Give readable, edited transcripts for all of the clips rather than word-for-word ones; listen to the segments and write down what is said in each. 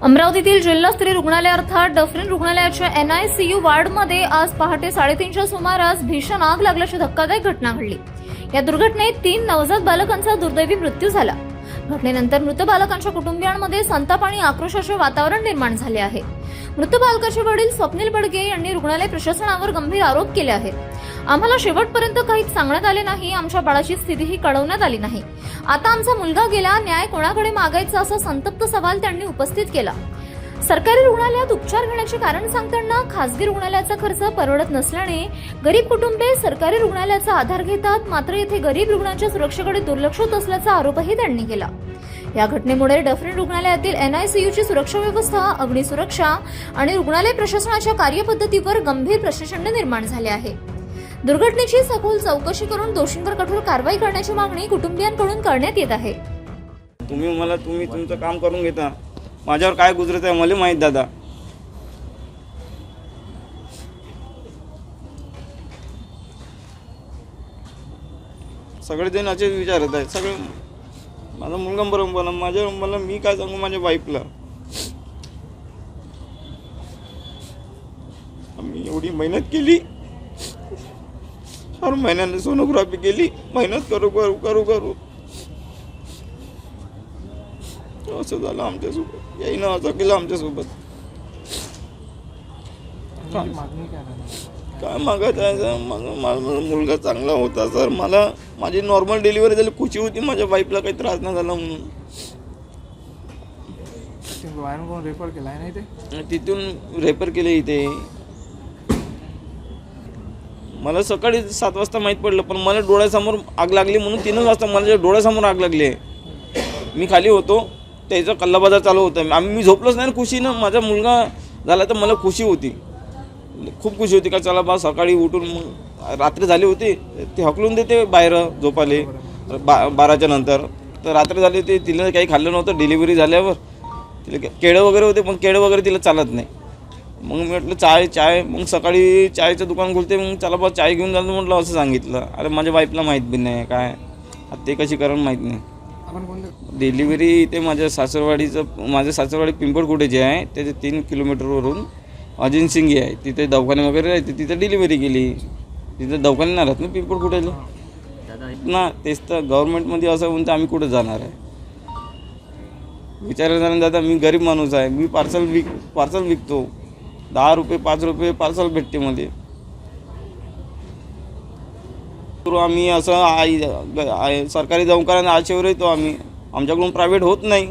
अमरावतीतील जिल्हास्तरीय रुग्णालय अर्थात डफरीन रुग्णालयाच्या NICU वार्डमध्ये आज पहाटे 3:30च्या सुमारास भीषण आग लागल्याची धक्कादायक घटना घडली। या दुर्घटनेत 3 नवजात बालकांचा दुर्दैवी मृत्यू झाला। घटनेनंतर मृत बालकांच्या कुटुंबियांमध्ये संताप आणि आक्रोशाचे वातावरण निर्माण झाले आहे। मृत बालकाचे वडील स्वप्नील बडगे यांनी रुग्णालय प्रशासनावर गंभीर आरोप केले आहेत। आम्हाला शेवटपर्यंत काहीच सांगण्यात आले नाही, आमच्या बाळाची स्थितीही कळवण्यात आली नाही। आता आमचा मुलगा गेला, न्याय कोणाकडे मागायचा असा संतप्त सवाल त्यांनी उपस्थित केला। सरकारी रुग्णालयात उपचार घेण्याचे कारण सांगताना खासगी रुग्णालयाचा खर्च परवडत नसल्याने गरीब कुटुंबे सरकारी रुग्णालयाचा आधार घेतात, मात्र येथे गरीब रुग्णांच्या सुरक्षेकडे दुर्लक्ष होत असल्याचा आरोपही त्यांनी केला। या घटनेमुळे डफरीन रुग्णालयातील NICUची सुरक्षा व्यवस्था, अग्निसुरक्षा आणि रुग्णालय प्रशासनाच्या कार्यपद्धतीवर गंभीर प्रश्नचिन्ह निर्माण झाले आहे। दुर्घटनेची सखोल चौकशी करून दोषींवर कठोर कारवाई करण्याची मागणी कुटुंबियांकडून करण्यात येत आहे। तुम्ही तुमचं काम करून घेता, माझ्यावर काय गुजरत आहे मला माहित दादा। सगळे जण असे विचारत आहेत, सगळे माझा मुलगा बरोबर मला मी काय सांगू माझ्या वाईफला। आम्ही एवढी मेहनत केली, हर महिन्याने सोनोग्राफी केली, मेहनत करू असं झालं आमच्यासोबत। याईनं असं केलं आमच्यासोबत। काय मागत आहे सर, माझा मुलगा चांगला होता सर, मला माझी नॉर्मल डिलिव्हरी झाली, खुशी होती, माझ्या वाईफला काही त्रास नाही झाला म्हणून। रेफर केलाय ना इथे, तिथून रेफर केले इथे। मला सकाळी 7 वाजता माहीत पडलं, पण मला डोळ्यासमोर आग लागली म्हणून 3 वाजता माझ्या डोळ्यासमोर आग लागली आहे। मी खाली होतो, त्याचा कल्लाबाजार चालू होता, मी झोपलोच नाही खुशीनं। माझा मुलगा झाला तर मला खुशी होती, खूप खुशी होती का चला बा सकाळी उठून। मग रात्री झाली होती, ते हकलून देते बाहेर झोपाले 12च्या नंतर। तर रात्री झाली होती, तिला काही खाल्लं नव्हतं डिलिव्हरी झाल्यावर, तिला केळं वगैरे होते पण केळं वगैरे तिला चालत नाही। मग मी म्हटलं चाय मग सकाळी चायचं दुकान खोलते, मग चला बा चाय घेऊन जातो म्हटलं, असं सांगितलं। अरे माझ्या वाईफला माहीत बी नाही काय आता ते कशी कारण माहीत नाही। डिलिव्हरी इथे माझ्या सासरवाडी पिंपळकुटेची आहे, त्याचे 3 किलोमीटरवरून अजिनसिंगी आहे, तिथे दवाखाने वगैरे राहते, तिथे डिलिव्हरी केली। तिथे दवाखाने नाही राहत ना पिंपळकुटेला ना, तेच तर गव्हर्नमेंटमध्ये असं म्हणतं आम्ही कुठं जाणार आहे। विचारायला जाणार दादा, मी गरीब माणूस आहे, मी पार्सल विकतो, 10 रुपये 5 रुपये पार्सल भेटते मध्ये। आम्ही असं सरकारी दवाखान्यात आशेवर येतो, आमच्याकडून प्रायव्हेट होत नाही,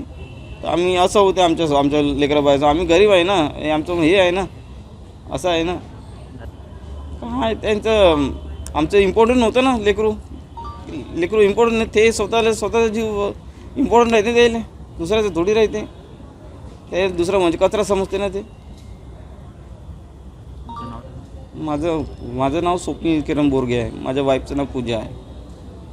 तर आम्ही असं होते आमच्या लेकराबाईचं। आम्ही गरीब आहे ना, हे आमचं हे आहे ना, असं आहे ना। काय त्यांचं आमचं इम्पॉर्टंट नव्हतं ना, लेकरू इम्पॉर्टंट नाही, ते स्वतःचा जीव इम्पॉर्टंट राहते, त्याला दुसऱ्याचं थोडी राहते, ते दुसरं म्हणजे कचरा समजते ना ते। माझं नाव स्वप्नील किरण बोरगे आहे, माझ्या वाईफचं नाव पूजा आहे।